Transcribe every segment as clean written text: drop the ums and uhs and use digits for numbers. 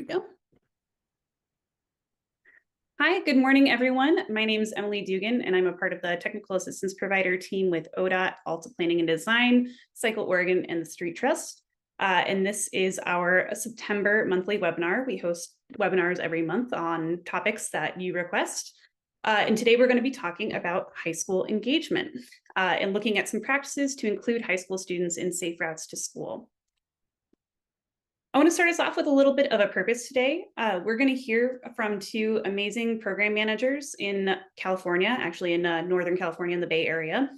go. Hi, good morning, everyone. My name is Emily Dugan, and I'm a part of the Technical Assistance Provider team with ODOT, Alta Planning and Design, Cycle Oregon, and the Street Trust. And this is our September monthly webinar. We host webinars every month on topics that you request. And today we're going to be talking about high school engagement and looking at some practices to include high school students in safe routes to school. I want to start us off with a little bit of a purpose today. We're going to hear from two amazing program managers in California, actually in Northern California in the Bay Area,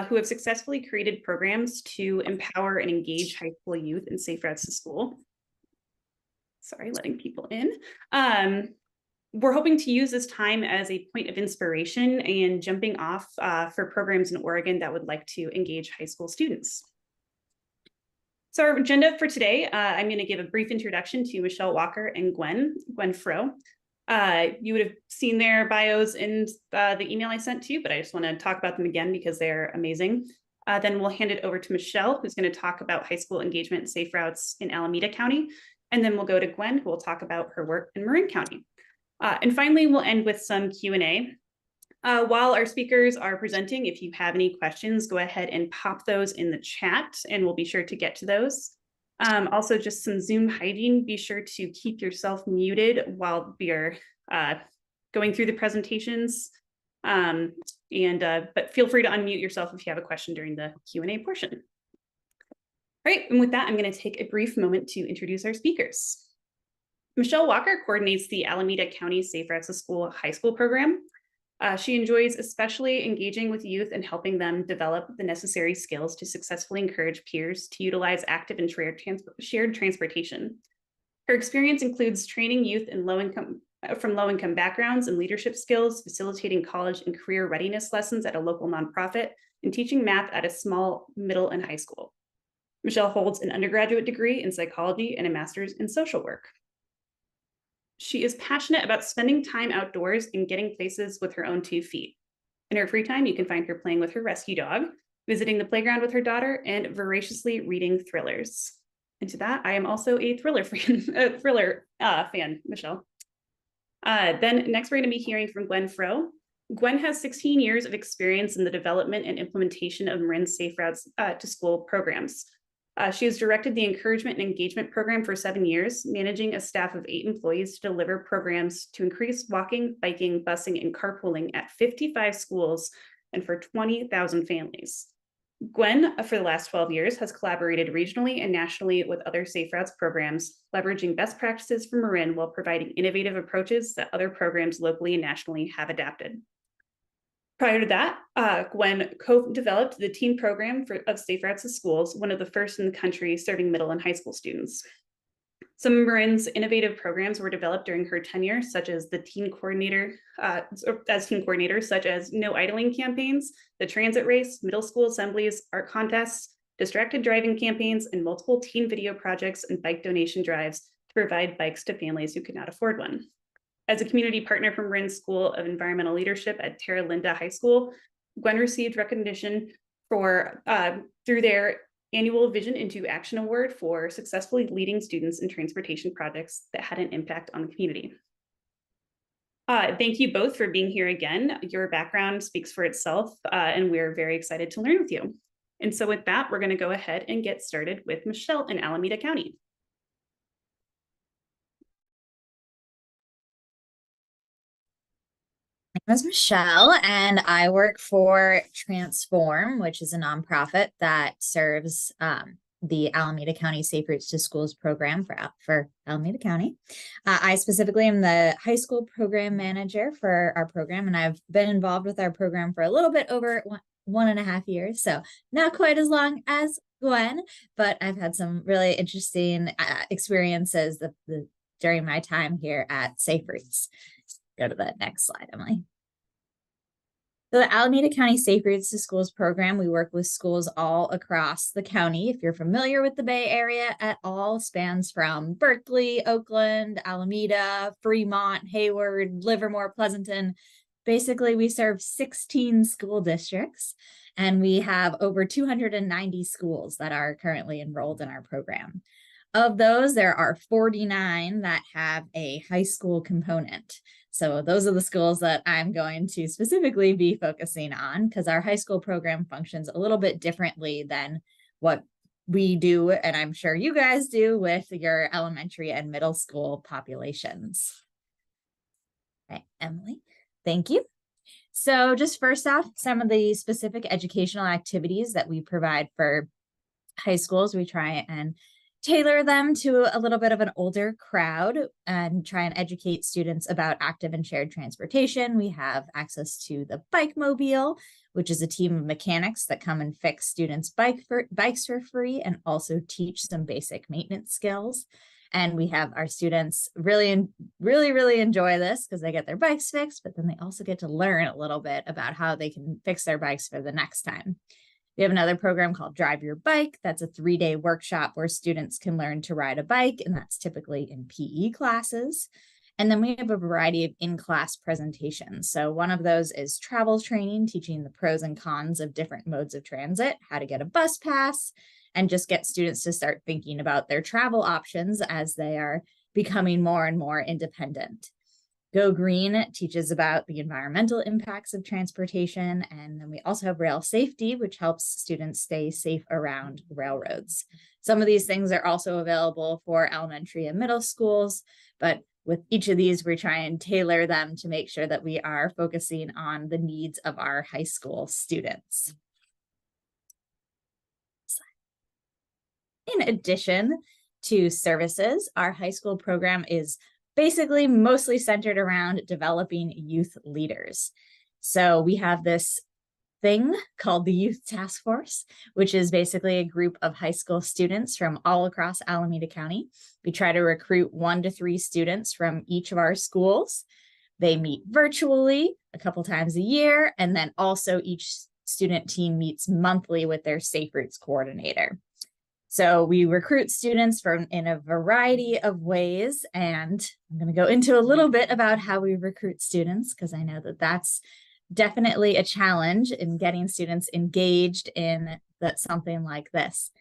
who have successfully created programs to empower and engage high school youth in safe routes to school. Sorry, letting people in. We're hoping to use this time as a point of inspiration and jumping off for programs in Oregon that would like to engage high school students. So our agenda for today, I'm going to give a brief introduction to Michele Walker and Gwen Froh. You would have seen their bios in the email I sent to you, but I just want to talk about them again because they're amazing. Then we'll hand it over to Michele, who's going to talk about high school engagement and safe routes in Alameda County. And then we'll go to Gwen, who will talk about her work in Marin County. And finally, we'll end with some Q&A. While our speakers are presenting, if you have any questions, go ahead and pop those in the chat and we'll be sure to get to those. Also, just some Zoom hygiene, be sure to keep yourself muted while we are going through the presentations. But feel free to unmute yourself if you have a question during the Q&A portion. All right, and with that, I'm going to take a brief moment to introduce our speakers. Michele Walker coordinates the Alameda County Safe Routes to School high school program. She enjoys especially engaging with youth and helping them develop the necessary skills to successfully encourage peers to utilize active and shared transportation. Her experience includes training youth in from low-income backgrounds and leadership skills, facilitating college and career readiness lessons at a local nonprofit, and teaching math at a small, middle, and high school. Michele holds an undergraduate degree in psychology and a master's in social work. She is passionate about spending time outdoors and getting places with her own 2 feet. In her free time, you can find her playing with her rescue dog, visiting the playground with her daughter, and voraciously reading thrillers. And to that, I am also a thriller fan, Michele. Then next, we're going to be hearing from Gwen Froh. Gwen has 16 years of experience in the development and implementation of Marin Safe Routes to School programs. She has directed the encouragement and engagement program for 7 years, managing a staff of 8 employees to deliver programs to increase walking, biking, busing, and carpooling at 55 schools and for 20,000 families. Gwen, for the last 12 years, has collaborated regionally and nationally with other Safe Routes programs, leveraging best practices from Marin while providing innovative approaches that other programs locally and nationally have adapted. Prior to that, Gwen co-developed the teen program of Safe Routes to Schools, one of the first in the country serving middle and high school students. Some of Marin's innovative programs were developed during her tenure, such as the teen coordinator, such as no idling campaigns, the transit race, middle school assemblies, art contests, distracted driving campaigns, and multiple teen video projects and bike donation drives to provide bikes to families who could not afford one. As a community partner from Marin School of Environmental Leadership at Terra Linda High School, Gwen received recognition through their annual Vision into Action Award for successfully leading students in transportation projects that had an impact on the community. Thank you both for being here again. Your background speaks for itself, and we're very excited to learn with you. And so with that, we're going to go ahead and get started with Michele in Alameda County. My name is Michele, and I work for Transform, which is a nonprofit that serves the Alameda County Safe Routes to Schools program for Alameda County. I specifically am the high school program manager for our program, and I've been involved with our program for a little bit over 1.5 years, so not quite as long as Gwen, but I've had some really interesting experiences during my time here at Safe Routes. Go to the next slide, Emily. So the Alameda County Safe Routes to Schools program, we work with schools all across the county. If you're familiar with the Bay Area at all, spans from Berkeley, Oakland, Alameda, Fremont, Hayward, Livermore, Pleasanton. Basically, we serve 16 school districts, and we have over 290 schools that are currently enrolled in our program. Of those, there are 49 that have a high school component. So those are the schools that I'm going to specifically be focusing on, because our high school program functions a little bit differently than what we do, and I'm sure you guys do, with your elementary and middle school populations. Right, Emily, thank you. So just first off, some of the specific educational activities that we provide for high schools, we try and tailor them to a little bit of an older crowd and try and educate students about active and shared transportation. We have access to the Bike Mobile, which is a team of mechanics that come and fix students' bikes for free and also teach some basic maintenance skills. And we have our students really enjoy this because they get their bikes fixed, but then they also get to learn a little bit about how they can fix their bikes for the next time. We have another program called Drive Your Bike. That's a 3-day workshop where students can learn to ride a bike, and that's typically in PE classes. And then we have a variety of in-class presentations. So one of those is travel training, teaching the pros and cons of different modes of transit, how to get a bus pass, and just get students to start thinking about their travel options as they are becoming more and more independent. Go Green teaches about the environmental impacts of transportation. And then we also have rail safety, which helps students stay safe around railroads. Some of these things are also available for elementary and middle schools, but with each of these, we try and tailor them to make sure that we are focusing on the needs of our high school students. In addition to services, our high school program is basically mostly centered around developing youth leaders. So we have this thing called the Youth Task Force, which is basically a group of high school students from all across Alameda County. We try to recruit 1 to 3 students from each of our schools. They meet virtually a couple times a year, and then also each student team meets monthly with their Safe Routes coordinator. So we recruit students in a variety of ways, and I'm going to go into a little bit about how we recruit students, because I know that that's definitely a challenge in getting students engaged in something like this.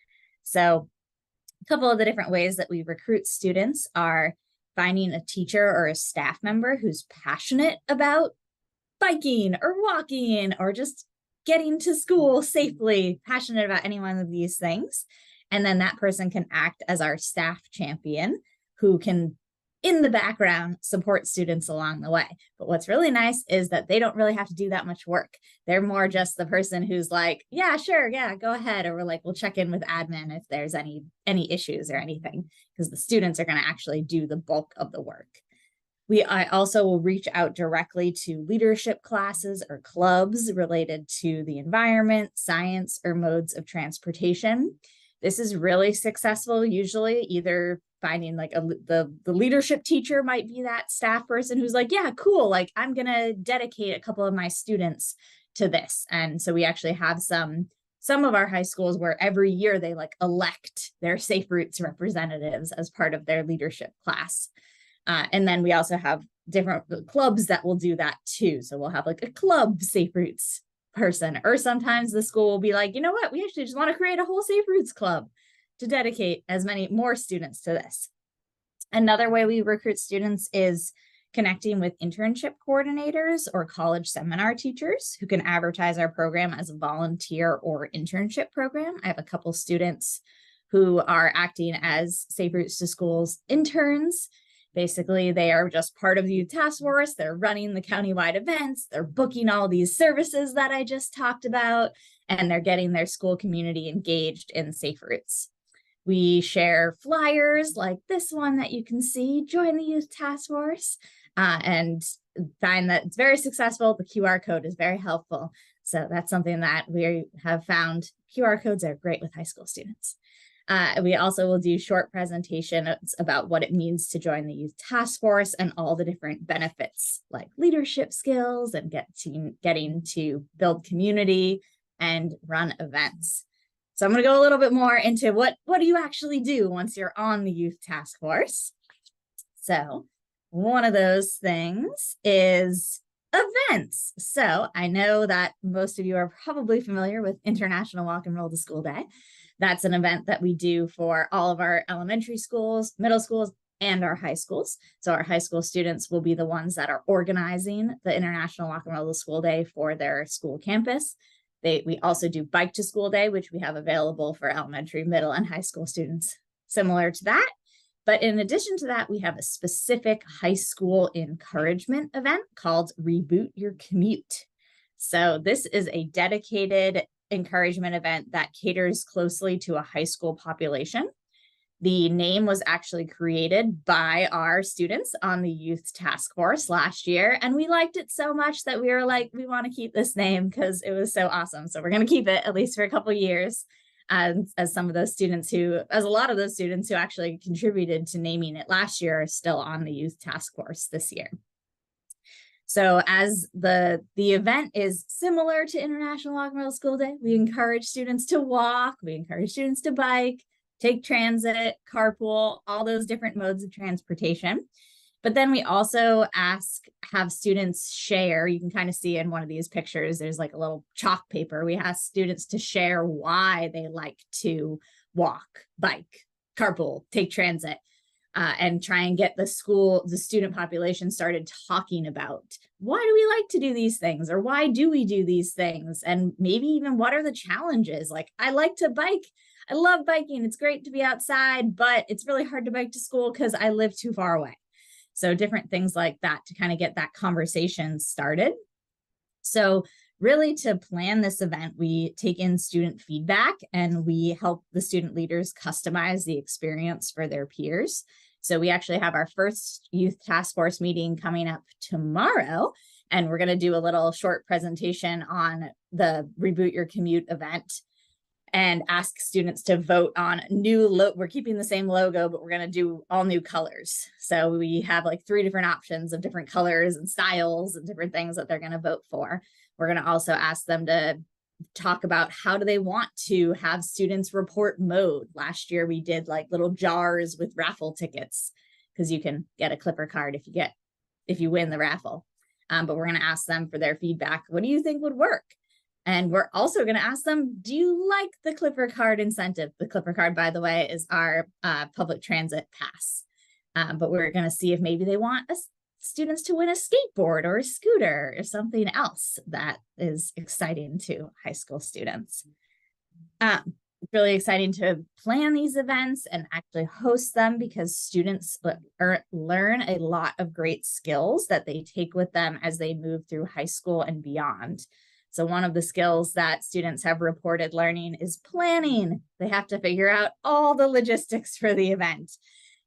So a couple of the different ways that we recruit students are finding a teacher or a staff member who's passionate about biking or walking or just getting to school safely, passionate about any one of these things. And then that person can act as our staff champion who can, in the background, support students along the way. But what's really nice is that they don't really have to do that much work. They're more just the person who's like, yeah, sure, yeah, go ahead. Or we're like, we'll check in with admin if there's any issues or anything, because the students are going to actually do the bulk of the work. I also will reach out directly to leadership classes or clubs related to the environment, science, or modes of transportation. This is really successful, usually either finding like the leadership teacher might be that staff person who's like, yeah, cool, like I'm going to dedicate a couple of my students to this. And so we actually have some of our high schools where every year they like elect their Safe Routes representatives as part of their leadership class. And then we also have different clubs that will do that too. So we'll have like a club Safe Routes person, or sometimes the school will be like, you know what, we actually just want to create a whole Safe Routes club to dedicate as many more students to this. Another way we recruit students is connecting with internship coordinators or college seminar teachers who can advertise our program as a volunteer or internship program. I have a couple students who are acting as Safe Routes to Schools interns. Basically, they are just part of the Youth Task Force. They're running the countywide events. They're booking all these services that I just talked about, and they're getting their school community engaged in Safe Routes. We share flyers like this one that you can see, join the Youth Task Force, and find that it's very successful. The QR code is very helpful. So that's something that we have found. QR codes are great with high school students. We also will do short presentations about what it means to join the Youth Task Force and all the different benefits like leadership skills and getting to build community and run events. So I'm going to go a little bit more into what do you actually do once you're on the Youth Task Force. So one of those things is events. So I know that most of you are probably familiar with International Walk and Roll to School Day. That's an event that we do for all of our elementary schools, middle schools, and our high schools. So our high school students will be the ones that are organizing the International Walk and Roll to School Day for their school campus. We also do Bike to School Day, which we have available for elementary, middle, and high school students, similar to that. But in addition to that, we have a specific high school encouragement event called Reboot Your Commute. So this is a dedicated encouragement event that caters closely to a high school population. The name was actually created by our students on the youth task force last year. And we liked it so much that we were like, we want to keep this name because it was so awesome. So we're going to keep it at least for a couple of years. As a lot of those students who actually contributed to naming it last year are still on the youth task force this year. So as the event is similar to International Walk and Roll School Day, we encourage students to walk, we encourage students to bike, take transit, carpool, all those different modes of transportation. But then we also have students share. You can kind of see in one of these pictures, there's like a little chalk paper. We ask students to share why they like to walk, bike, carpool, take transit, and try and get the student population started talking about why do we like to do these things, or why do we do these things? And maybe even what are the challenges? Like, I like to bike. I love biking. It's great to be outside, but it's really hard to bike to school because I live too far away. So different things like that to kind of get that conversation started. So really, to plan this event, we take in student feedback and we help the student leaders customize the experience for their peers. So we actually have our first youth task force meeting coming up tomorrow, and we're going to do a little short presentation on the Reboot Your Commute event and ask students to vote on we're keeping the same logo, but we're going to do all new colors. So we have like 3 different options of different colors and styles and different things that they're going to vote for. We're going to also ask them to talk about how do they want to have students report mode. Last year, we did like little jars with raffle tickets because you can get a Clipper card if you win the raffle. But we're going to ask them for their feedback. What do you think would work? And we're also going to ask them, do you like the Clipper card incentive? The Clipper card, by the way, is our public transit pass. But we're going to see if maybe they want students to win a skateboard or a scooter or something else that is exciting to high school students. It's really exciting to plan these events and actually host them because students learn a lot of great skills that they take with them as they move through high school and beyond. So one of the skills that students have reported learning is planning. They have to figure out all the logistics for the event.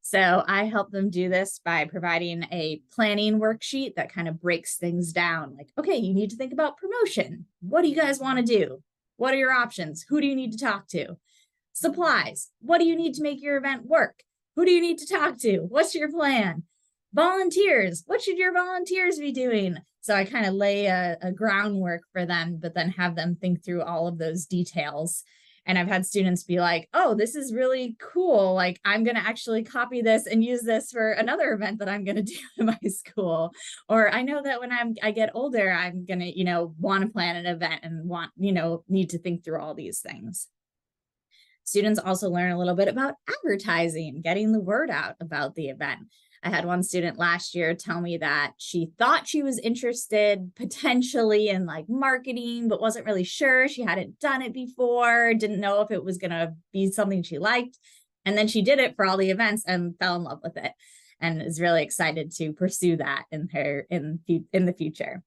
So I help them do this by providing a planning worksheet that kind of breaks things down. Like, okay, you need to think about promotion. What do you guys want to do? What are your options? Who do you need to talk to? Supplies. What do you need to make your event work? Who do you need to talk to? What's your plan? Volunteers. What should your volunteers be doing? So I kind of lay a groundwork for them, but then have them think through all of those details. And I've had students be like, oh, this is really cool. Like, I'm going to actually copy this and use this for another event that I'm going to do in my school. Or I know that when I get older, I'm going to, want to plan an event and need to think through all these things. Students also learn a little bit about advertising, getting the word out about the event. I had one student last year tell me that she thought she was interested potentially in like marketing, but wasn't really sure. She hadn't done it before, didn't know if it was going to be something she liked. And then she did it for all the events and fell in love with it and is really excited to pursue that in the future.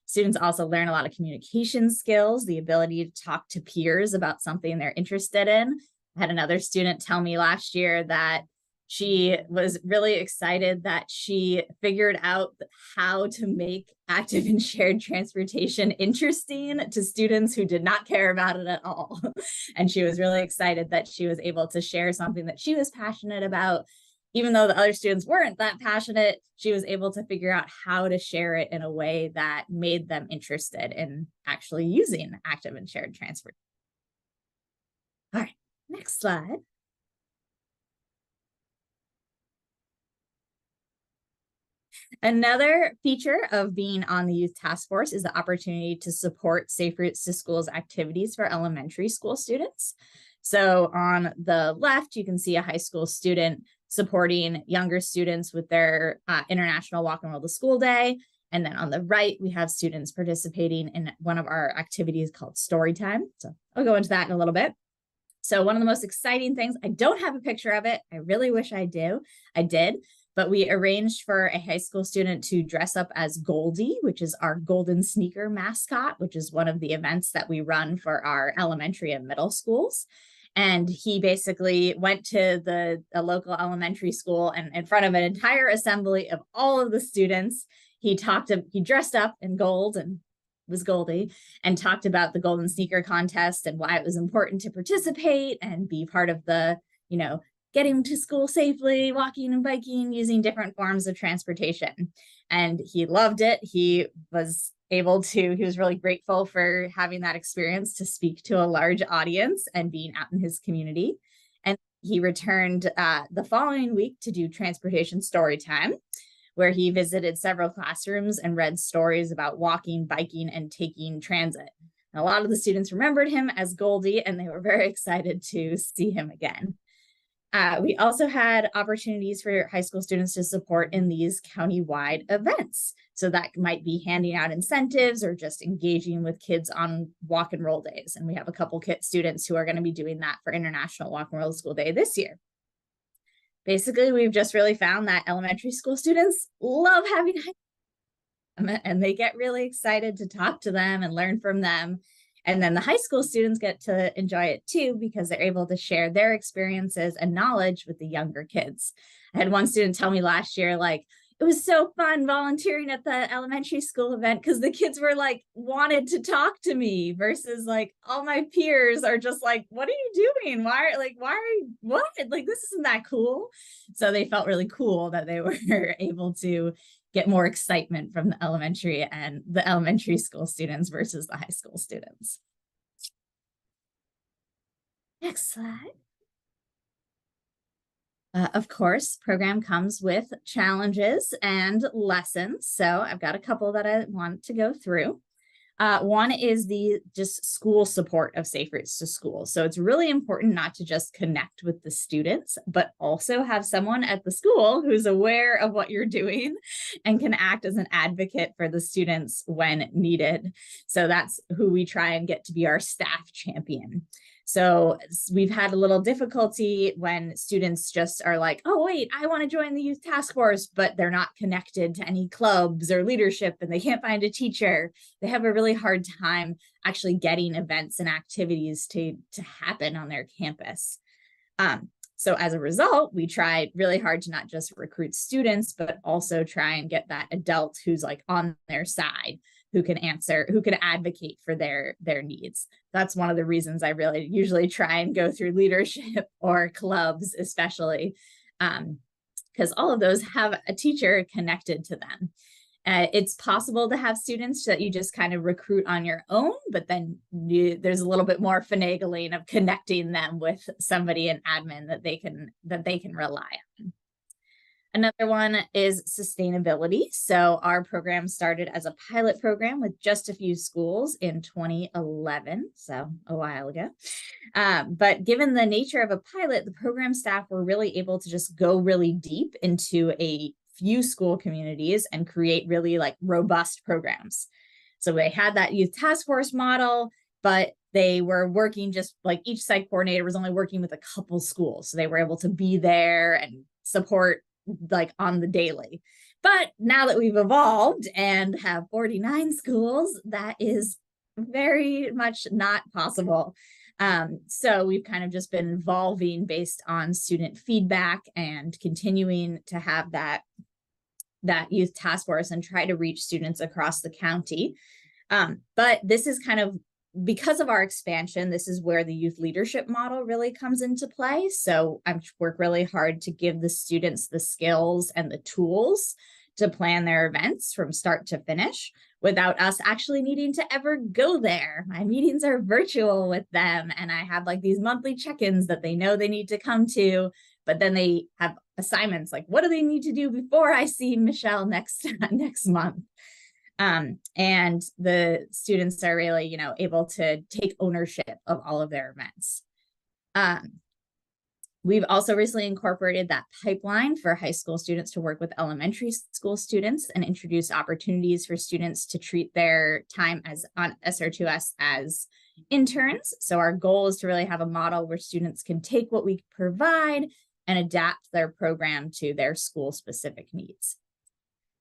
Students also learn a lot of communication skills, the ability to talk to peers about something they're interested in. I had another student tell me last year that she was really excited that she figured out how to make active and shared transportation interesting to students who did not care about it at all. And she was really excited that she was able to share something that she was passionate about. Even though the other students weren't that passionate, she was able to figure out how to share it in a way that made them interested in actually using active and shared transport. All right, next slide. Another feature of being on the youth task force is the opportunity to support Safe Routes to Schools activities for elementary school students. So on the left, you can see a high school student supporting younger students with their International Walk and Roll to School Day. And then on the right, we have students participating in one of our activities called Story Time. So I'll go into that in a little bit. So one of the most exciting things, I don't have a picture of it. I really wish I did, but we arranged for a high school student to dress up as Goldie, which is our golden sneaker mascot, which is one of the events that we run for our elementary and middle schools. And he basically went to a local elementary school, and in front of an entire assembly of all of the students, he dressed up in gold and was Goldie, and talked about the Golden Sneaker Contest and why it was important to participate and be part of the, getting to school safely, walking and biking, using different forms of transportation. And he loved it. He was really grateful for having that experience to speak to a large audience and being out in his community. And he returned the following week to do transportation story time, where he visited several classrooms and read stories about walking, biking, and taking transit. And a lot of the students remembered him as Goldie, and they were very excited to see him again. We also had opportunities for high school students to support in these county-wide events. So that might be handing out incentives or just engaging with kids on walk and roll days. And we have a couple students who are going to be doing that for International Walk and Roll School Day this year. Basically, we've just really found that elementary school students love having and they get really excited to talk to them and learn from them. And then the high school students get to enjoy it too, because they're able to share their experiences and knowledge with the younger kids. I had one student tell me last year, it was so fun volunteering at the elementary school event because the kids were wanted to talk to me versus all my peers are just what are you doing? What? This isn't that cool. So they felt really cool that they were able to get more excitement from the elementary school students versus the high school students. Next slide. Of course, program comes with challenges and lessons. So I've got a couple that I want to go through. One is the just school support of Safe Routes to School. So it's really important not to just connect with the students, but also have someone at the school who's aware of what you're doing and can act as an advocate for the students when needed. So that's who we try and get to be our staff champion. So we've had a little difficulty when students just are oh, wait, I want to join the youth task force, but they're not connected to any clubs or leadership and they can't find a teacher. They have a really hard time actually getting events and activities to happen on their campus. So as a result, we tried really hard to not just recruit students, but also try and get that adult who's on their side, who can advocate for their needs. That's one of the reasons I really usually try and go through leadership or clubs, especially because all of those have a teacher connected to them. It's possible to have students that you just kind of recruit on your own, but then there's a little bit more finagling of connecting them with somebody in admin that they can rely on. Another one is sustainability. So our program started as a pilot program with just a few schools in 2011, so a while ago. But given the nature of a pilot, the program staff were really able to just go really deep into a few school communities and create really robust programs. So they had that youth task force model, but they were working just each site coordinator was only working with a couple schools. So they were able to be there and support on the daily. But now that we've evolved and have 49 schools, that is very much not possible. So we've kind of just been evolving based on student feedback and continuing to have that youth task force and try to reach students across the county. But this is kind of, because of our expansion, this is where the youth leadership model really comes into play. So I work really hard to give the students the skills and the tools to plan their events from start to finish without us actually needing to ever go there. My meetings are virtual with them, and I have these monthly check-ins that they know they need to come to, but then they have assignments what do they need to do before I see Michele next month? And the students are really, able to take ownership of all of their events. We've also recently incorporated that pipeline for high school students to work with elementary school students and introduce opportunities for students to treat their time as on SR2S as interns. So our goal is to really have a model where students can take what we provide and adapt their program to their school specific needs.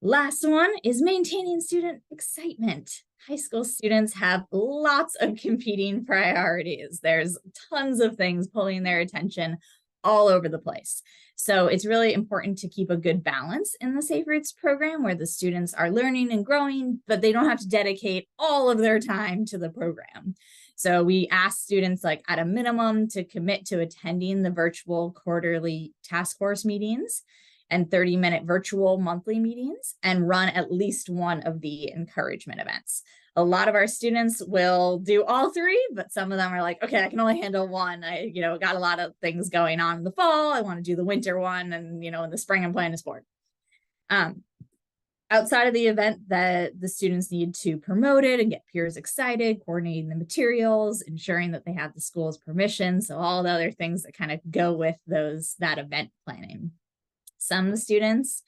Last one is maintaining student excitement. High school students have lots of competing priorities. There's tons of things pulling their attention all over the place. So it's really important to keep a good balance in the Safe Routes program where the students are learning and growing, but they don't have to dedicate all of their time to the program. So we ask students, like, at a minimum to commit to attending the virtual quarterly task force meetings and 30-minute virtual monthly meetings and run at least one of the encouragement events. A lot of our students will do all three, but some of them are like, okay, I can only handle one. I, got a lot of things going on in the fall. I want to do the winter one. And, in the spring, I'm playing a sport. Outside of the event, that the students need to promote it and get peers excited, coordinating the materials, ensuring that they have the school's permission. So all the other things that kind of go with that event planning. Some students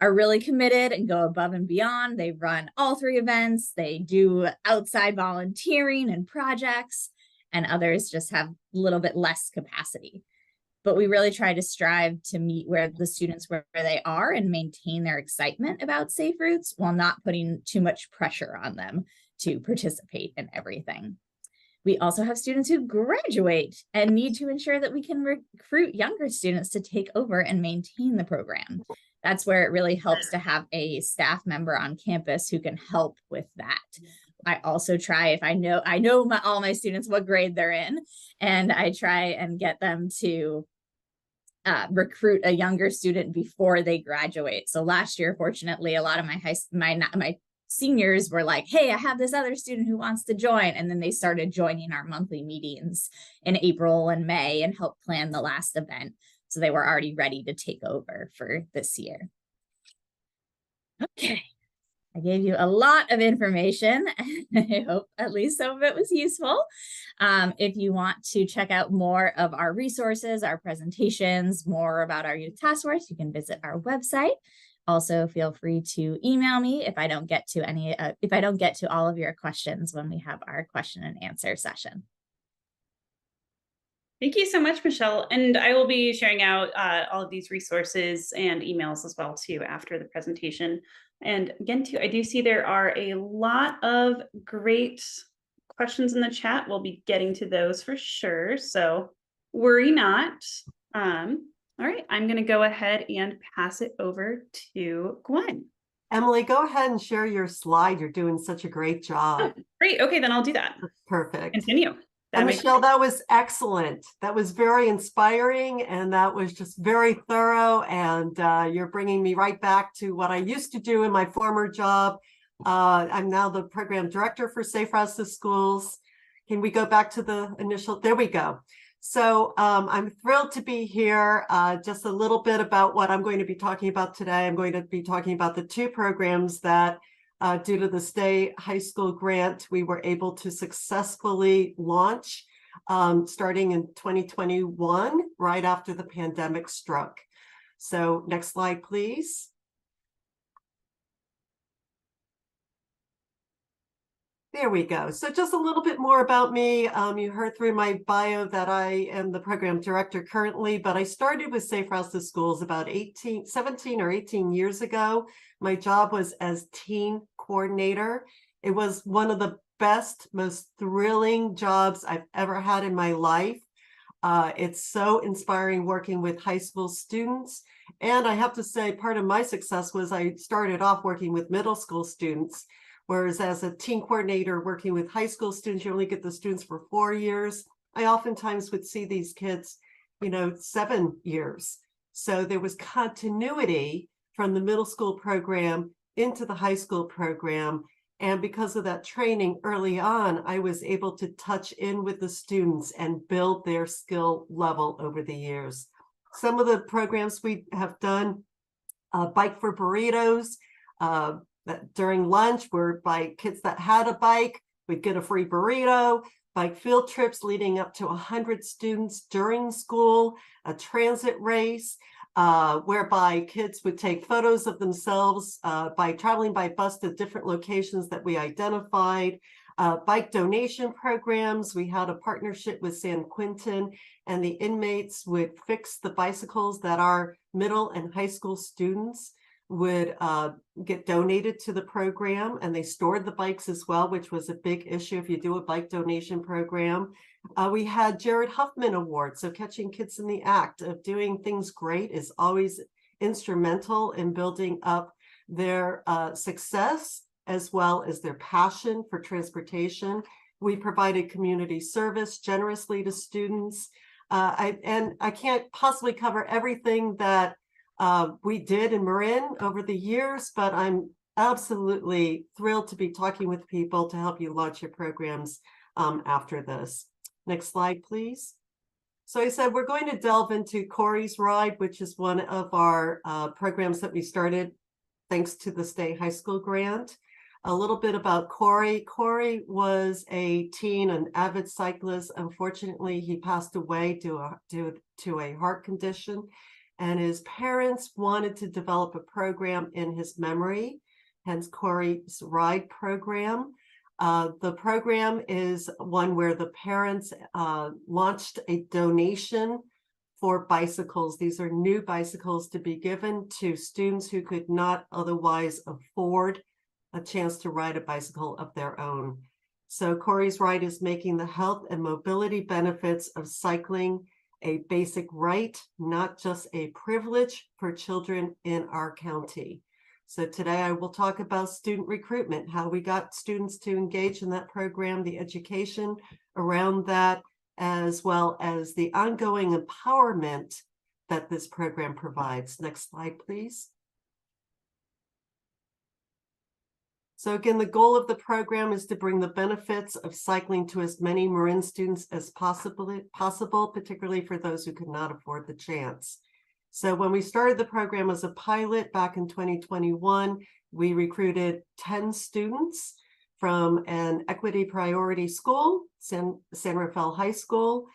are really committed and go above and beyond. They run all three events. They do outside volunteering and projects, and others just have a little bit less capacity. But we really try to strive to meet where the students where they are and maintain their excitement about Safe Routes while not putting too much pressure on them to participate in everything. We also have students who graduate and need to ensure that we can recruit younger students to take over and maintain the program. That's where it really helps to have a staff member on campus who can help with that. I also try, if I know all my students what grade they're in, and I try and get them to recruit a younger student before they graduate. So last year, fortunately, a lot of my seniors were like, hey, I have this other student who wants to join. And then they started joining our monthly meetings in April and May and helped plan the last event. So they were already ready to take over for this year. Okay, I gave you a lot of information. I hope at least some of it was useful. If you want to check out more of our resources, our presentations, more about our youth task force, you can visit our website. Also, feel free to email me if I don't get to all of your questions when we have our question and answer session. Thank you so much, Michelle. And I will be sharing out all of these resources and emails as well too after the presentation. And again, too, I do see there are a lot of great questions in the chat. We'll be getting to those for sure. So worry not. All right, I'm going to go ahead and pass it over to Gwen. Emily, go ahead and share your slide. You're doing such a great job. Oh, great. Okay, then I'll do that. Perfect. Continue. And Michelle, that was excellent. That was very inspiring, and that was just very thorough. And you're bringing me right back to what I used to do in my former job. I'm now the program director for Safe Routes to Schools. Can we go back to the initial? There we go. So I'm thrilled to be here. Just a little bit about what I'm going to be talking about today. I'm going to be talking about the two programs that, due to the state high school grant, we were able to successfully launch starting in 2021, right after the pandemic struck. So next slide, please. There we go. So just a little bit more about me. You heard through my bio that I am the program director currently, but I started with Safe Routes to Schools about 17 or 18 years ago. My job was as teen coordinator. It was one of the best, most thrilling jobs I've ever had in my life. It's so inspiring working with high school students. And I have to say, part of my success was I started off working with middle school students. Whereas as a teen coordinator working with high school students, you only get the students for 4 years. I oftentimes would see these kids, 7 years. So there was continuity from the middle school program into the high school program. And because of that training early on, I was able to touch in with the students and build their skill level over the years. Some of the programs we have done, Bike for Burritos, that during lunch, where by kids that had a bike, we'd get a free burrito. bike field trips leading up to 100 students during school, a transit race, whereby kids would take photos of themselves by traveling by bus to different locations that we identified. Bike donation programs. We had a partnership with San Quentin, and the inmates would fix the bicycles that our middle and high school students would get donated to the program, and they stored the bikes as well, which was a big issue if you do a bike donation program. We had Jared Huffman Award. So catching kids in the act of doing things great is always instrumental in building up their success as well as their passion for transportation. We provided community service generously to students. I can't possibly cover everything that we did in Marin over the years, but I'm absolutely thrilled to be talking with people to help you launch your programs after this. Next slide, please. So I said we're going to delve into Corey's Ride, which is one of our programs that we started thanks to the State High School grant. A little bit about Corey. Corey was a teen, an avid cyclist. Unfortunately, he passed away due to a heart condition, and his parents wanted to develop a program in his memory, hence Corey's Ride program. The program is one where the parents launched a donation for bicycles. These are new bicycles to be given to students who could not otherwise afford a chance to ride a bicycle of their own. So Corey's Ride is making the health and mobility benefits of cycling a basic right, not just a privilege for children in our county. So today I will talk about student recruitment, how we got students to engage in that program, the education around that, as well as the ongoing empowerment that this program provides. Next slide, please. So again, the goal of the program is to bring the benefits of cycling to as many Marin students as possible, particularly for those who could not afford the chance. So when we started the program as a pilot back in 2021, we recruited 10 students from an equity priority school, San Rafael High School.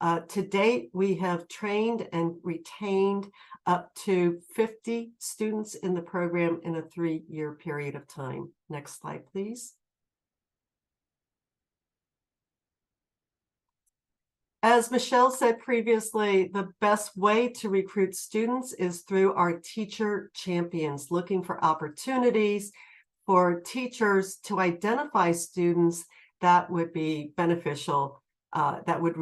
To date, we have trained and retained up to 50 students in the program in a 3-year period of time. Next slide, please. As Michele said previously, the best way to recruit students is through our teacher champions, looking for opportunities for teachers to identify students that would be beneficial, that would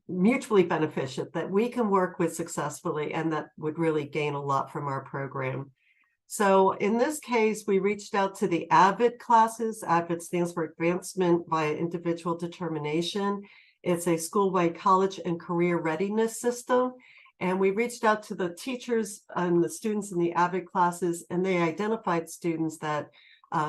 mutually beneficial, that we can work with successfully, and that would really gain a lot from our program. So in this case, we reached out to the AVID classes. AVID stands for Advancement via Individual Determination. It's a school-wide college and career readiness system. And we reached out to the teachers and the students in the AVID classes, and they identified students that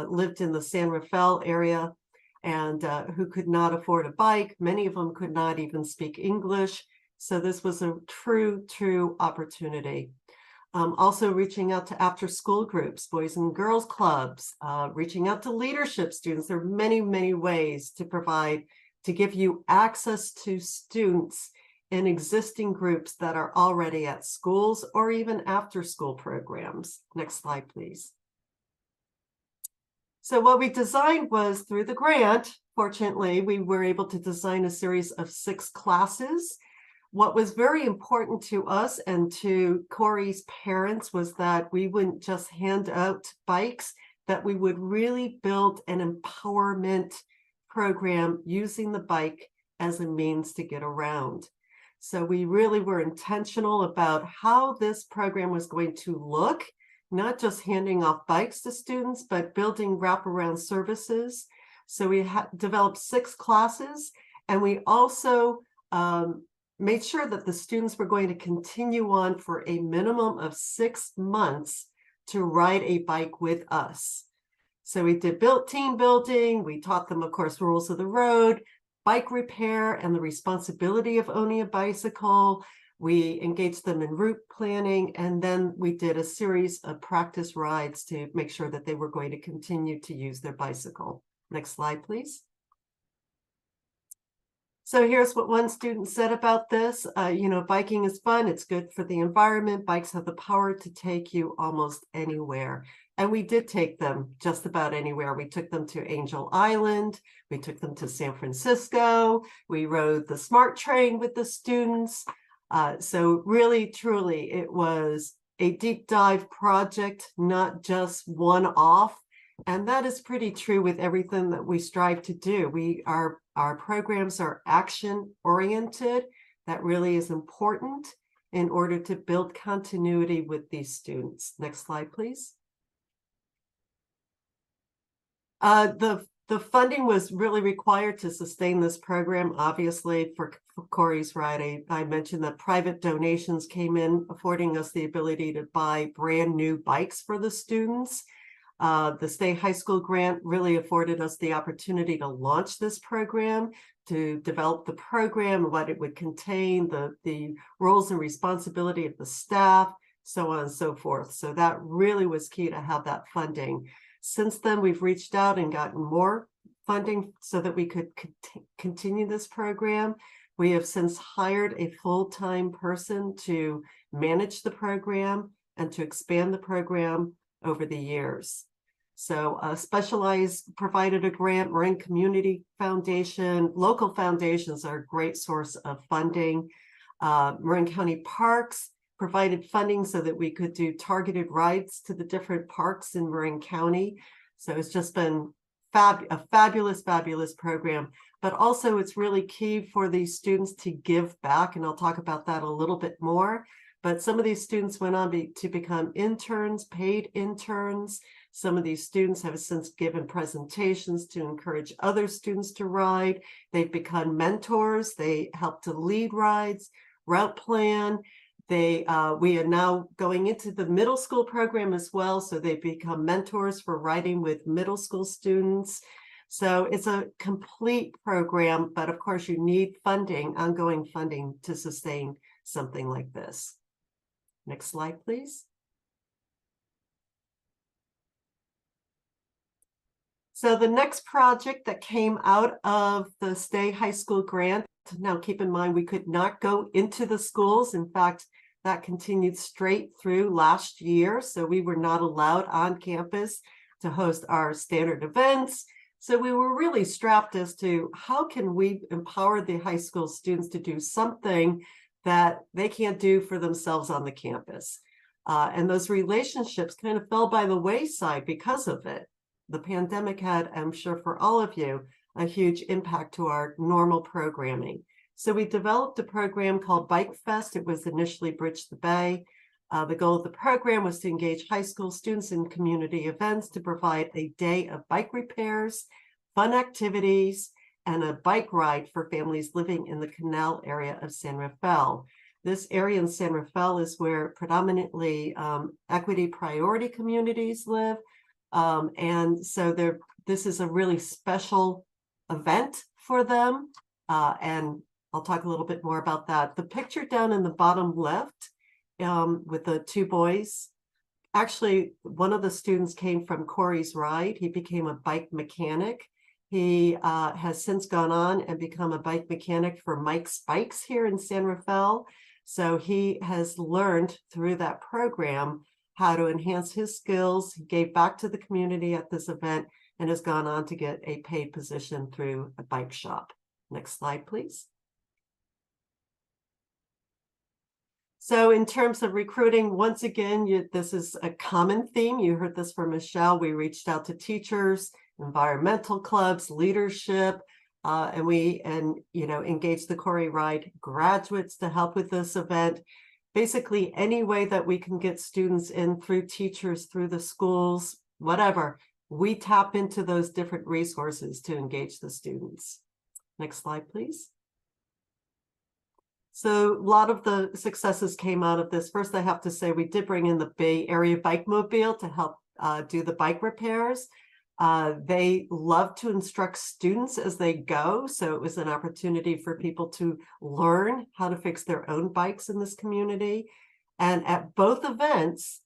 lived in the San Rafael area and who could not afford a bike. Many of them could not even speak English. So this was a true opportunity. Also reaching out to after-school groups, boys and girls clubs, reaching out to leadership students. There are many ways to provide, to give you access to students in existing groups that are already at schools or even after-school programs. Next slide, please. So what we designed was through the grant, fortunately, we were able to design a series of 6 classes. What was very important to us and to Corey's parents was that we wouldn't just hand out bikes, that we would really build an empowerment program using the bike as a means to get around. So we really were intentional about how this program was going to look, not just handing off bikes to students, but building wraparound services. So we developed 6 classes, and we also made sure that the students were going to continue on for a minimum of 6 months to ride a bike with us. So we did team building. We taught them, of course, rules of the road, bike repair, and the responsibility of owning a bicycle. We engaged them in route planning, and then we did a series of practice rides to make sure that they were going to continue to use their bicycle. Next slide, please. So here's what one student said about this. Biking is fun. It's good for the environment. Bikes have the power to take you almost anywhere. And we did take them just about anywhere. We took them to Angel Island. We took them to San Francisco. We rode the SMART train with the students. So really, truly, it was a deep dive project, not just one-off. And that is pretty true with everything that we strive to do. Our programs are action-oriented. That really is important in order to build continuity with these students. Next slide, please. The funding was really required to sustain this program. Obviously, for Corey's Ride, I mentioned that private donations came in, affording us the ability to buy brand new bikes for the students. The state high school grant really afforded us the opportunity to launch this program, to develop the program, what it would contain, the roles and responsibility of the staff, so on and so forth. So that really was key to have that funding. Since then, we've reached out and gotten more funding so that we could continue this program. We have since hired a full-time person to manage the program and to expand the program over the years. So Specialized provided a grant. Marin Community Foundation, local foundations are a great source of funding. Marin County Parks provided funding so that we could do targeted rides to the different parks in Marin County. So it's just been a fabulous, fabulous program. But also it's really key for these students to give back, and I'll talk about that a little bit more. But some of these students went on to become interns, paid interns. Some of these students have since given presentations to encourage other students to ride. They've become mentors. They help to lead rides, route plan. We are now going into the middle school program as well. So they become mentors for riding with middle school students. So it's a complete program, but of course you need funding, ongoing funding to sustain something like this. Next slide, please. So the next project that came out of the state high school grant, now keep in mind, we could not go into the schools. In fact, that continued straight through last year. So we were not allowed on campus to host our standard events. So we were really strapped as to how can we empower the high school students to do something that they can't do for themselves on the campus. And those relationships kind of fell by the wayside because of it. The pandemic had, I'm sure for all of you, a huge impact to our normal programming. So we developed a program called Bike Fest. It was initially Bridge the Bay. The goal of the program was to engage high school students in community events to provide a day of bike repairs, fun activities, and a bike ride for families living in the canal area of San Rafael. This area in San Rafael is where predominantly equity priority communities live. And so this is a really special event for them. And I'll talk a little bit more about that. The picture down in the bottom left with the two boys, actually, one of the students came from Corey's Ride. He became a bike mechanic. He has since gone on and become a bike mechanic for Mike's Bikes here in San Rafael. So he has learned through that program how to enhance his skills. He gave back to the community at this event and has gone on to get a paid position through a bike shop. Next slide, please. So in terms of recruiting, once again, this is a common theme. You heard this from Michele. We reached out to teachers, environmental clubs, leadership, and engaged the Corey Ride graduates to help with this event. Basically, any way that we can get students in through teachers, through the schools, whatever, we tap into those different resources to engage the students. Next slide, please. So a lot of the successes came out of this. First, I have to say we did bring in the Bay Area Bike Mobile to help do the bike repairs. They love to instruct students as they go. So it was an opportunity for people to learn how to fix their own bikes in this community. And at both events,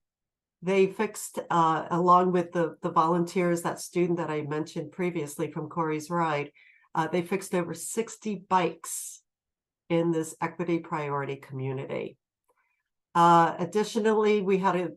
they fixed, along with the volunteers, that student that I mentioned previously from Corey's Ride, They fixed over 60 bikes in this equity priority community. Additionally, we had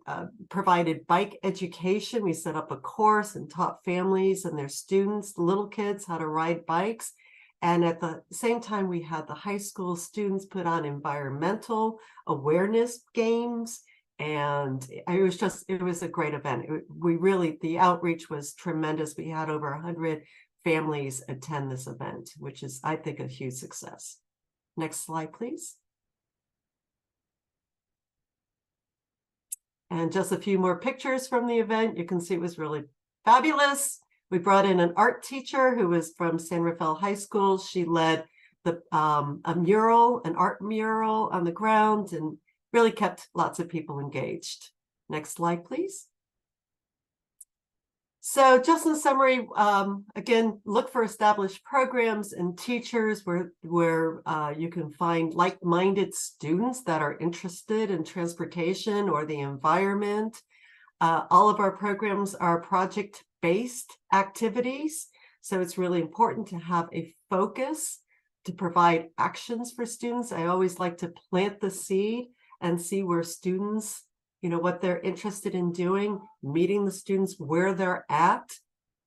provided bike education. We set up a course and taught families and their students, little kids, how to ride bikes. And at the same time, we had the high school students put on environmental awareness games. And it was a great event. The outreach was tremendous. We had over 100 families attend this event, which is, I think, a huge success. Next slide, please. And just a few more pictures from the event. You can see it was really fabulous. We brought in an art teacher who was from San Rafael High School. She led an art mural on the ground, and really kept lots of people engaged. Next slide, please. So just in summary, again, look for established programs and teachers where you can find like-minded students that are interested in transportation or the environment. All of our programs are project-based activities, so it's really important to have a focus to provide actions for students. I always like to plant the seed and see where students, what they're interested in doing, meeting the students where they're at,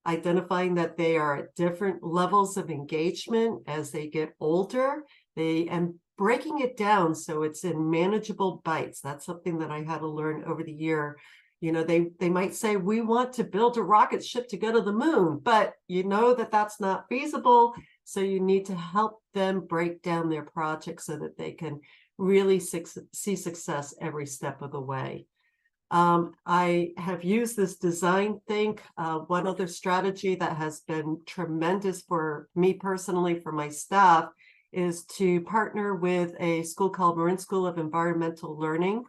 identifying that they are at different levels of engagement as they get older, and breaking it down so it's in manageable bites. That's something that I had to learn over the year. They might say, we want to build a rocket ship to go to the moon, but that's not feasible. So you need to help them break down their project so that they can really see success every step of the way. I have used this design think. One other strategy that has been tremendous for me personally, for my staff, is to partner with a school called Marin School of Environmental Learning,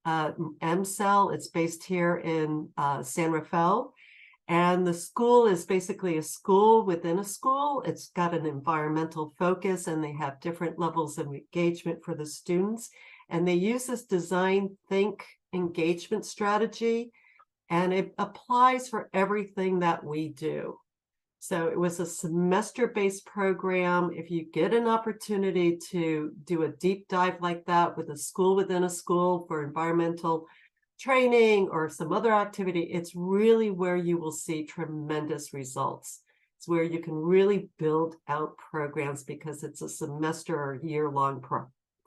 MCEL. It's based here in San Rafael. And the school is basically a school within a school. It's got an environmental focus, and they have different levels of engagement for the students. And they use this design think engagement strategy, and it applies for everything that we do. So it was a semester-based program. If you get an opportunity to do a deep dive like that with a school within a school for environmental training or some other activity, it's really where you will see tremendous results. It's where you can really build out programs because it's a semester or year-long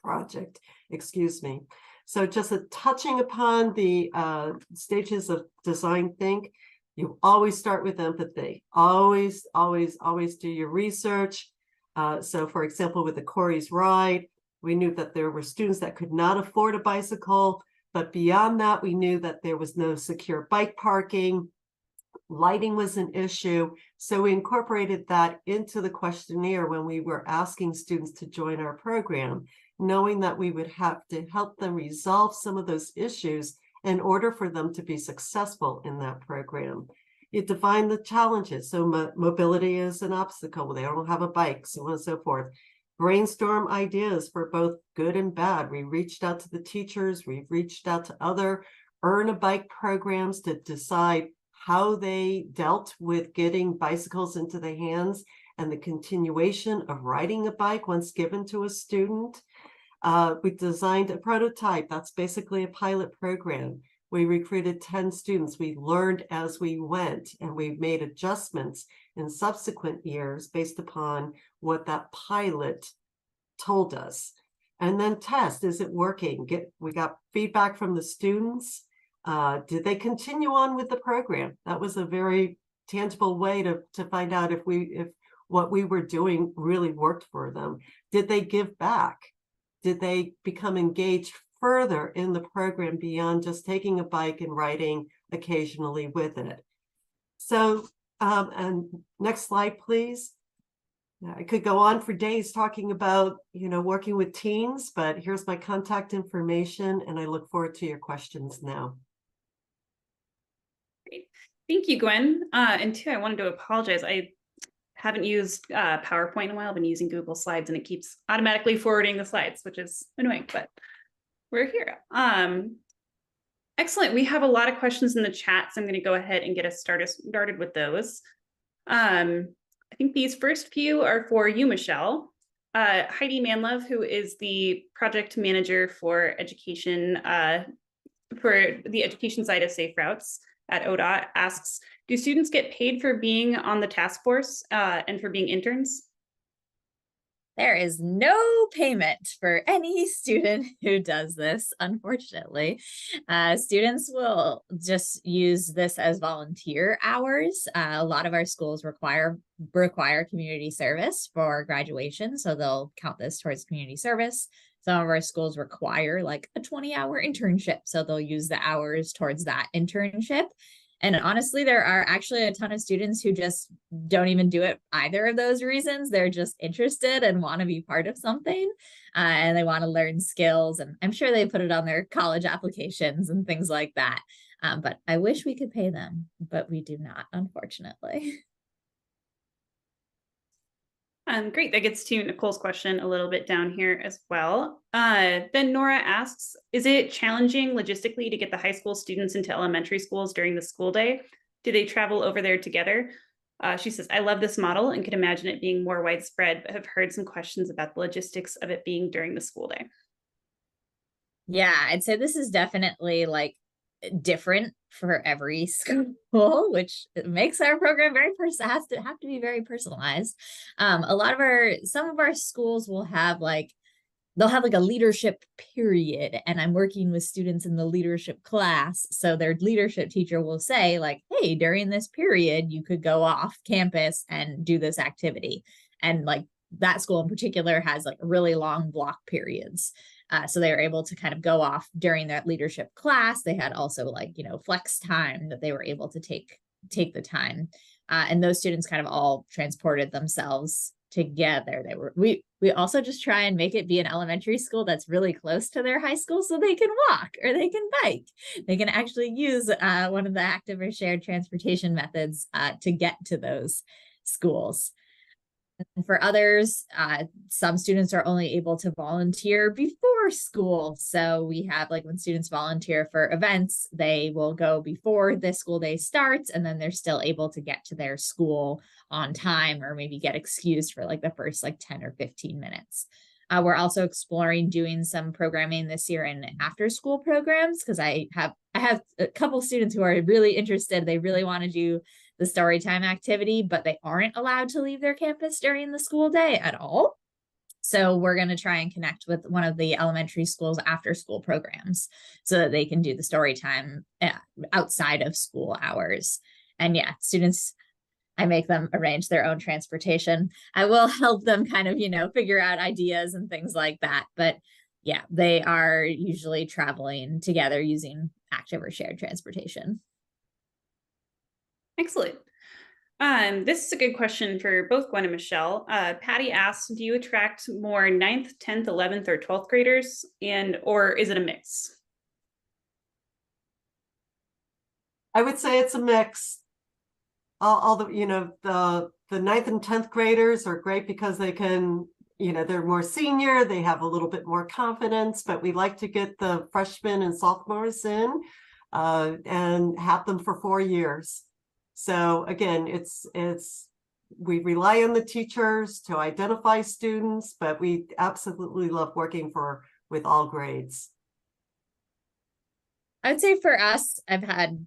project, excuse me. So just touching upon the stages of design think, you always start with empathy. Always, always, always do your research. So for example, with the Corey's Ride, we knew that there were students that could not afford a bicycle. But beyond that, we knew that there was no secure bike parking. Lighting was an issue. So we incorporated that into the questionnaire when we were asking students to join our program, knowing that we would have to help them resolve some of those issues in order for them to be successful in that program. You define the challenges. So mobility is an obstacle. They don't have a bike, so on and so forth. Brainstorm ideas for both good and bad. We reached out to the teachers. We've reached out to other earn a bike programs to decide how they dealt with getting bicycles into the hands and the continuation of riding a bike once given to a student. We designed a prototype. That's basically a pilot program. We recruited 10 students. We learned as we went, and we made adjustments in subsequent years based upon what that pilot told us. And then test, is it working? We got feedback from the students. Did they continue on with the program? That was a very tangible way to find out if what we were doing really worked for them. Did they give back? Did they become engaged further in the program beyond just taking a bike and riding occasionally with it? So, and next slide, please. I could go on for days talking about, working with teens, but here's my contact information, and I look forward to your questions now. Great. Thank you, Gwen. And two, I wanted to apologize. I haven't used PowerPoint in a while. I've been using Google Slides, and it keeps automatically forwarding the slides, which is annoying, but we're here. Excellent. We have a lot of questions in the chat, so I'm going to go ahead and get us started with those. I think these first few are for you, Michele. Heidi Manlove, who is the project manager for education, for the education side of Safe Routes at ODOT, asks, do students get paid for being on the task force and for being interns? There is no payment for any student who does this, unfortunately. Students will just use this as volunteer hours. A lot of our schools require community service for graduation, so they'll count this towards community service. Some of our schools require like a 20-hour internship, so they'll use the hours towards that internship. And honestly, there are actually a ton of students who just don't even do it either of those reasons. They're just interested and want to be part of something, and they want to learn skills. And I'm sure they put it on their college applications and things like that. But I wish we could pay them, but we do not, unfortunately. Great, that gets to Nicole's question a little bit down here as well. Then Nora asks, is it challenging logistically to get the high school students into elementary schools during the school day? Do they travel over there together? She says, I love this model and could imagine it being more widespread, but have heard some questions about the logistics of it being during the school day. Yeah, I'd say this is definitely like different for every school, which makes our program has to be very personalized. Some of our schools will have they'll have like a leadership period, and I'm working with students in the leadership class, so their leadership teacher will say like, hey, during this period you could go off campus and do this activity. And like that school in particular has like really long block periods. So they were able to kind of go off during that leadership class. They had also flex time that they were able to take the time. And those students kind of all transported themselves together. We also just try and make it be an elementary school that's really close to their high school, so they can walk or they can bike. They can actually use one of the active or shared transportation methods to get to those schools. And for others, some students are only able to volunteer before school. So we have when students volunteer for events, they will go before the school day starts, and then they're still able to get to their school on time, or maybe get excused for the first 10 or 15 minutes. We're also exploring doing some programming this year in after school programs, because I have a couple students who are really interested. They really want to do the story time activity, but they aren't allowed to leave their campus during the school day at all. So we're going to try and connect with one of the elementary schools after school programs so that they can do the story time outside of school hours. And yeah, students, I make them arrange their own transportation. I will help them kind of, figure out ideas and things like that. But yeah, they are usually traveling together using active or shared transportation. Excellent. This is a good question for both Gwen and Michele. Patty asks, do you attract more 9th, 10th, 11th, or 12th graders, or is it a mix? I would say it's a mix. All the 9th and 10th graders are great because they can, they're more senior, they have a little bit more confidence, but we like to get the freshmen and sophomores in and have them for 4 years. So again, we rely on the teachers to identify students, but we absolutely love working with all grades. I would say for us, I've had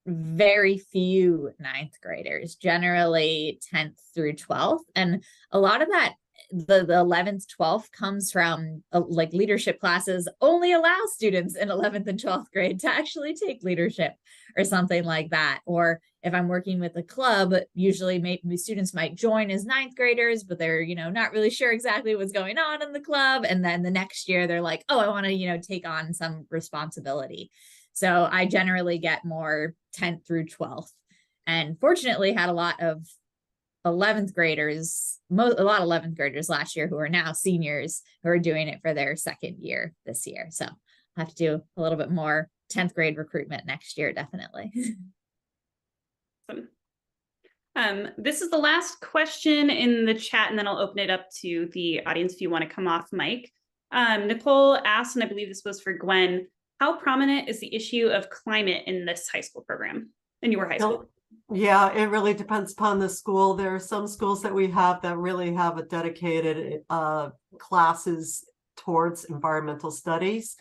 very few 9th graders, generally 10th through 12th. And a lot of that, the 11th, 12th comes from leadership classes only allow students in 11th and 12th grade to actually take leadership or something like that. Or if I'm working with a club, usually maybe students might join as 9th graders, but they're, not really sure exactly what's going on in the club. And then the next year they're like, oh, I want to, take on some responsibility. So I generally get more 10th through 12th, and fortunately had a lot of 11th graders, a lot of 11th graders last year who are now seniors who are doing it for their second year this year. So I'll have to do a little bit more 10th grade recruitment next year, definitely. This is the last question in the chat, and then I'll open it up to the audience if you want to come off mic. Nicole asked, and I believe this was for Gwen, how prominent is the issue of climate in this high school program, in your high school? Yeah, it really depends upon the school. There are some schools that we have that really have a dedicated classes towards environmental studies.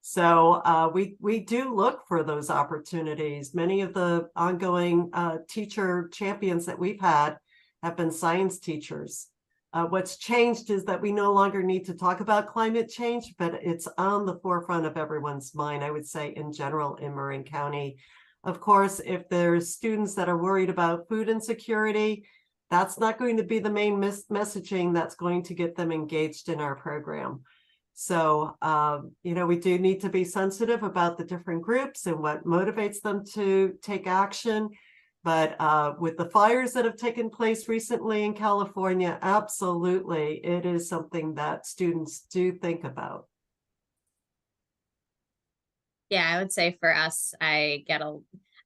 So we do look for those opportunities. Many of the ongoing teacher champions that we've had have been science teachers. What's changed is that we no longer need to talk about climate change, but it's on the forefront of everyone's mind, I would say, in general in Marin County. Of course, if there's students that are worried about food insecurity, that's not going to be the main messaging that's going to get them engaged in our program. So, we do need to be sensitive about the different groups and what motivates them to take action. But with the fires that have taken place recently in California, absolutely, it is something that students do think about. Yeah, I would say for us, I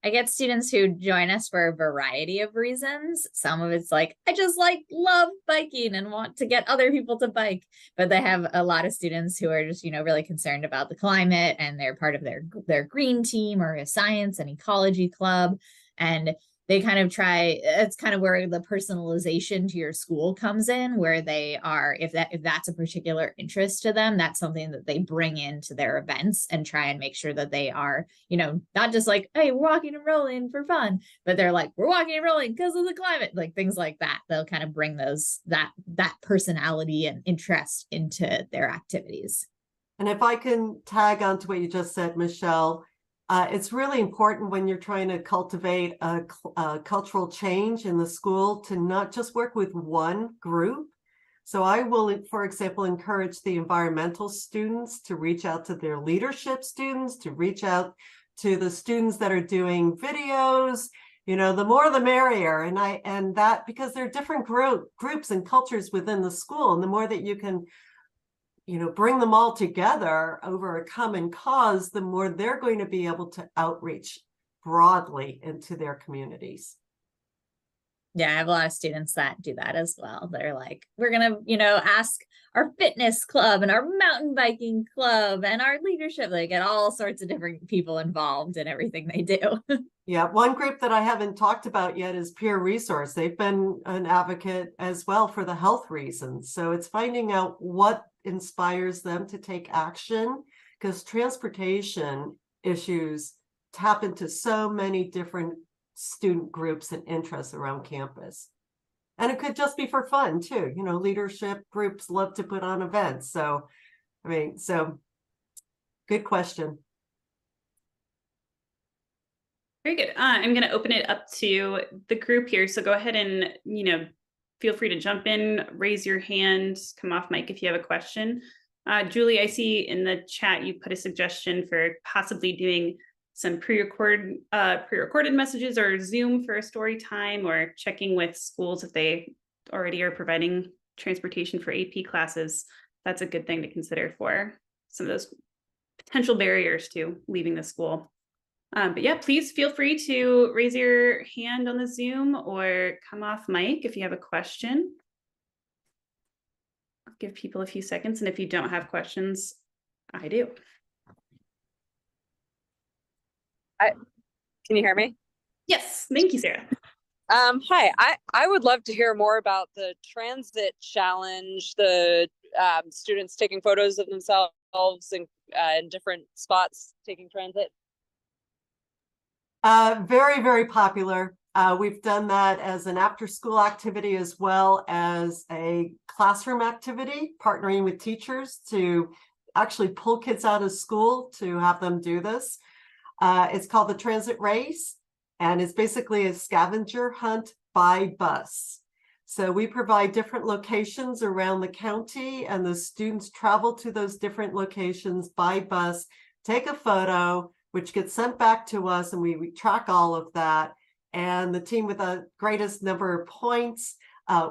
get students who join us for a variety of reasons. Some of it's like, I just love biking and want to get other people to bike. But they have a lot of students who are just, really concerned about the climate, and they're part of their green team or a science and ecology club. And they kind of it's kind of where the personalization to your school comes in, where they are, if that's a particular interest to them, that's something that they bring into their events and try and make sure that they are, not just like, hey, we're walking and rolling for fun, but they're like, we're walking and rolling because of the climate, like things like that. They'll kind of bring that personality and interest into their activities. And if I can tag on to what you just said, Michele, it's really important when you're trying to cultivate a cultural change in the school to not just work with one group. So I will, for example, encourage the environmental students to reach out to their leadership students, to reach out to the students that are doing videos. The more the merrier. And that because there are different groups and cultures within the school, and the more that you can bring them all together over a common cause, the more they're going to be able to outreach broadly into their communities. Yeah, I have a lot of students that do that as well. They're like, we're going to, ask our fitness club and our mountain biking club and our leadership. They get all sorts of different people involved in everything they do. Yeah, one group that I haven't talked about yet is Peer Resource. They've been an advocate as well for the health reasons. So it's finding out what inspires them to take action, because transportation issues tap into so many different student groups and interests around campus. And it could just be for fun too. Leadership groups love to put on events. So good question. Very good. I'm going to open it up to the group here. So go ahead and, feel free to jump in, raise your hand, come off mic if you have a question. Julie, I see in the chat you put a suggestion for possibly doing some pre-recorded messages or Zoom for a story time, or checking with schools if they already are providing transportation for AP classes. That's a good thing to consider for some of those potential barriers to leaving the school. But yeah, please feel free to raise your hand on the Zoom or come off mic if you have a question. I'll give people a few seconds, and if you don't have questions, I do. Can you hear me? Yes, thank you, Sarah. Hi, I would love to hear more about the transit challenge, the students taking photos of themselves in different spots taking transit. Very, very popular. We've done that as an after-school activity as well as a classroom activity, partnering with teachers to actually pull kids out of school to have them do this. It's called the Transit Race, and it's basically a scavenger hunt by bus. So we provide different locations around the county, and the students travel to those different locations by bus, take a photo, which gets sent back to us, and we track all of that. And the team with the greatest number of points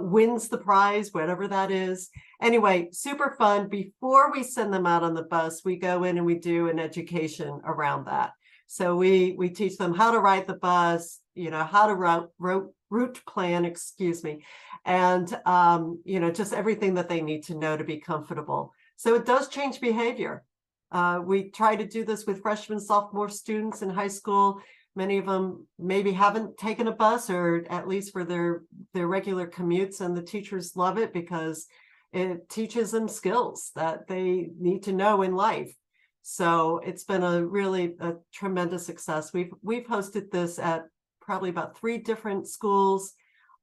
wins the prize, whatever that is. Anyway, super fun. Before we send them out on the bus, we go in and we do an education around that. So we teach them how to ride the bus, how to route plan, and just everything that they need to know to be comfortable. So it does change behavior. We try to do this with freshman, sophomore students in high school. Many of them maybe haven't taken a bus, or at least for their regular commutes, and the teachers love it because it teaches them skills that they need to know in life. So it's been a tremendous success. We've hosted this at probably about 3 different schools,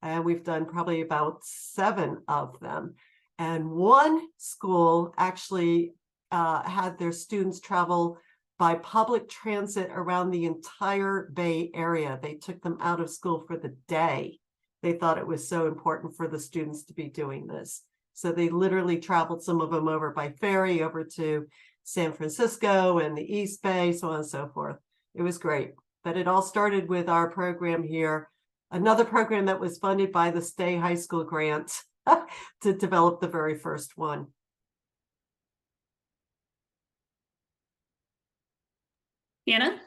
and we've done probably about 7 of them. And one school actually had their students travel by public transit around the entire Bay Area. They took them out of school for the day. They thought it was so important for the students to be doing this. So they literally traveled, some of them over by ferry over to San Francisco and the East Bay, so on and so forth. It was great. But it all started with our program here, another program that was funded by the Stay High School grant to develop the very first one. Hannah?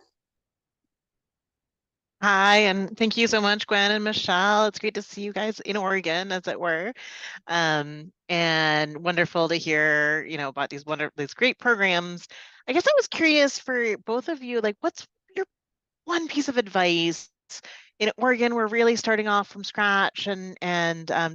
Hi, and thank you so much, Gwen and Michelle. It's great to see you guys in Oregon, as it were. And wonderful to hear, about these great programs. I guess I was curious for both of you, like, what's your one piece of advice? In Oregon, we're really starting off from scratch and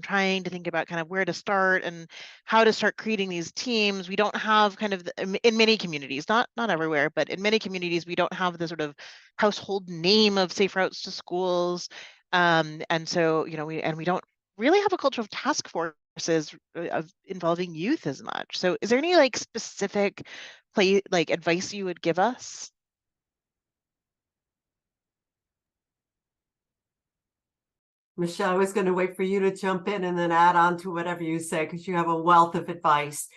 trying to think about kind of where to start and how to start creating these teams. We don't have kind of, in many communities, not everywhere, but in many communities, we don't have the sort of household name of Safe Routes to Schools. And so, we don't really have a culture of task forces of involving youth as much. So is there any like specific advice you would give us? Michelle, I was going to wait for you to jump in and then add on to whatever you say, because you have a wealth of advice.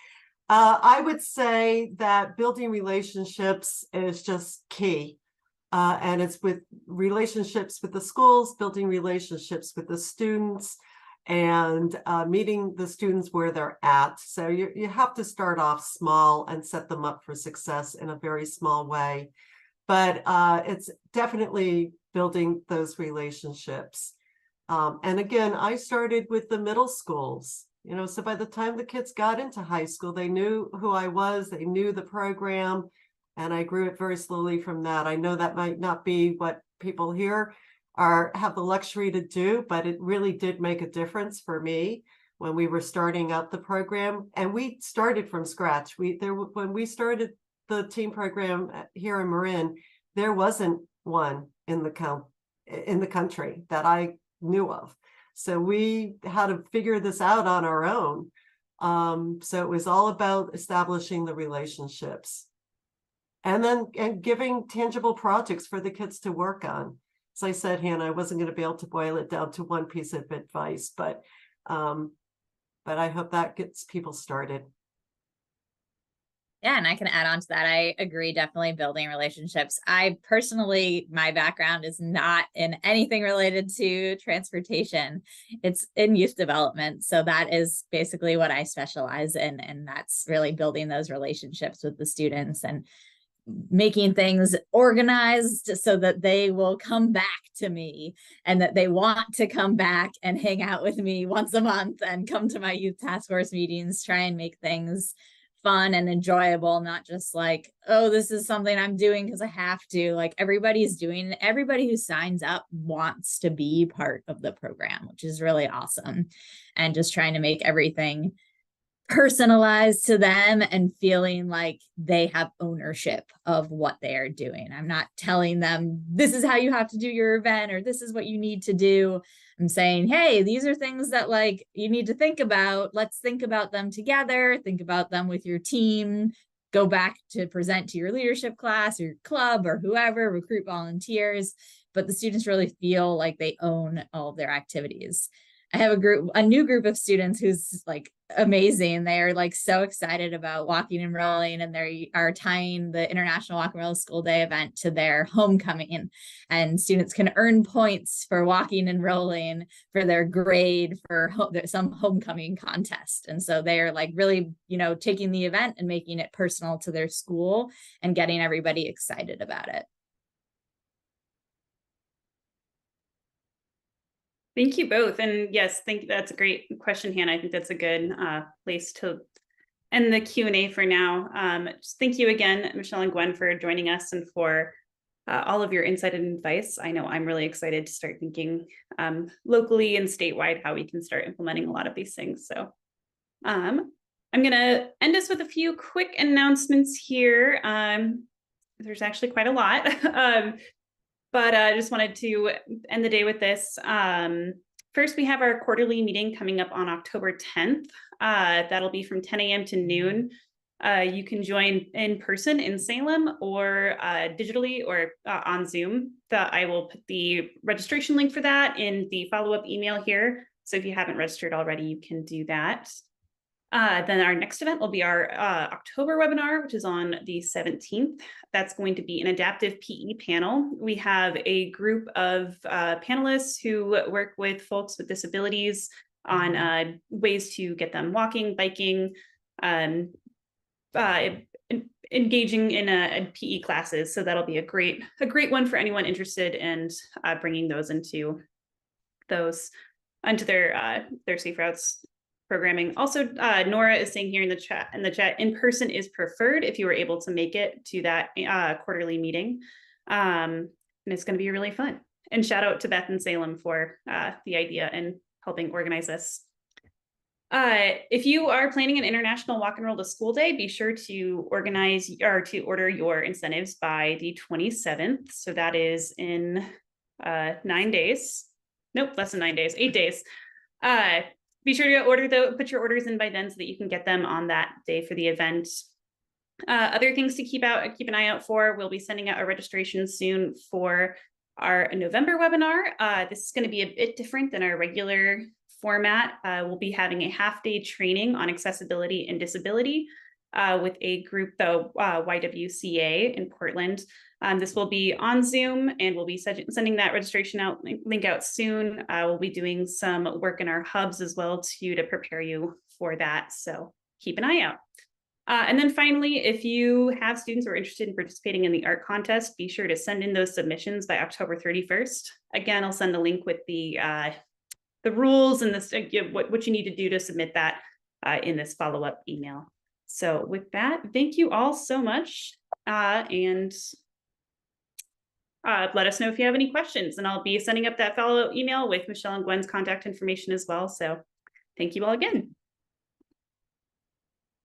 I would say that building relationships is just key. And it's with relationships with the schools, building relationships with the students, and meeting the students where they're at. So you have to start off small and set them up for success in a very small way. But it's definitely building those relationships. And again, I started with the middle schools, so by the time the kids got into high school, they knew who I was, they knew the program, and I grew it very slowly from that. I know that might not be what people here have the luxury to do, but it really did make a difference for me when we were starting out the program. And we started from scratch. When we started the team program here in Marin, there wasn't one in the country that I knew of. So we had to figure this out on our own. So it was all about establishing the relationships and giving tangible projects for the kids to work on. As I said, Hannah, I wasn't going to be able to boil it down to one piece of advice, but I hope that gets people started. Yeah, and I can add on to that. I agree, definitely building relationships. I personally, my background is not in anything related to transportation. It's in youth development. So that is basically what I specialize in. And that's really building those relationships with the students and making things organized so that they will come back to me and that they want to come back and hang out with me once a month and come to my youth task force meetings, try and make things fun and enjoyable, not just like, oh, this is something I'm doing because I have to. Like everybody's doing, everybody who signs up wants to be part of the program, which is really awesome. And just trying to make everything personalized to them and feeling like they have ownership of what they are doing. I'm not telling them this is how you have to do your event or this is what you need to do. I'm saying, hey, these are things that like you need to think about. Let's think about them together. Think about them with your team. Go back to present to your leadership class or your club or whoever, recruit volunteers. But the students really feel like they own all of their activities. I have a new group of students who's like amazing. They're like so excited about walking and rolling, and they are tying the International Walk and Roll School Day event to their homecoming. And students can earn points for walking and rolling for their grade for some homecoming contest. And so they're like really, taking the event and making it personal to their school and getting everybody excited about it. Thank you both. And yes, that's a great question, Hannah. I think that's a good place to end the Q&A for now. Just thank you again, Michelle and Gwen, for joining us and for all of your insight and advice. I know I'm really excited to start thinking locally and statewide how we can start implementing a lot of these things. So I'm going to end us with a few quick announcements here. There's actually quite a lot, but I just wanted to end the day with this. First, we have our quarterly meeting coming up on October 10th. That'll be from 10 a.m. to noon. You can join in person in Salem or digitally or on Zoom. I will put the registration link for that in the follow-up email here. So if you haven't registered already, you can do that. Then our next event will be our October webinar, which is on the 17th. That's going to be an adaptive PE panel. We have a group of panelists who work with folks with disabilities on ways to get them walking, biking, engaging in PE classes. So that'll be a great one for anyone interested in bringing those into their Safe Routes programming. Also, Nora is saying here in the chat, in person is preferred if you were able to make it to that quarterly meeting. And it's going to be really fun. And shout out to Beth and Salem for the idea and helping organize this. If you are planning an international walk and roll to school day, be sure to organize or to order your incentives by the 27th. So that is in 9 days. Nope, less than 9 days, 8 days. Be sure to put your orders in by then so that you can get them on that day for the event. Other things to keep an eye out for, we'll be sending out a registration soon for our November webinar. This is going to be a bit different than our regular format. We'll be having a half-day training on accessibility and disability with a group, the YWCA in Portland. This will be on Zoom, and we'll be sending that registration link out soon. We'll be doing some work in our hubs as well to prepare you for that. So keep an eye out. And then finally, if you have students who are interested in participating in the art contest, be sure to send in those submissions by October 31st. Again, I'll send a link with the rules and what you need to do to submit that in this follow-up email. So with that, thank you all so much. And let us know if you have any questions, and I'll be sending up that follow-up email with Michele and Gwen's contact information as well. So thank you all again.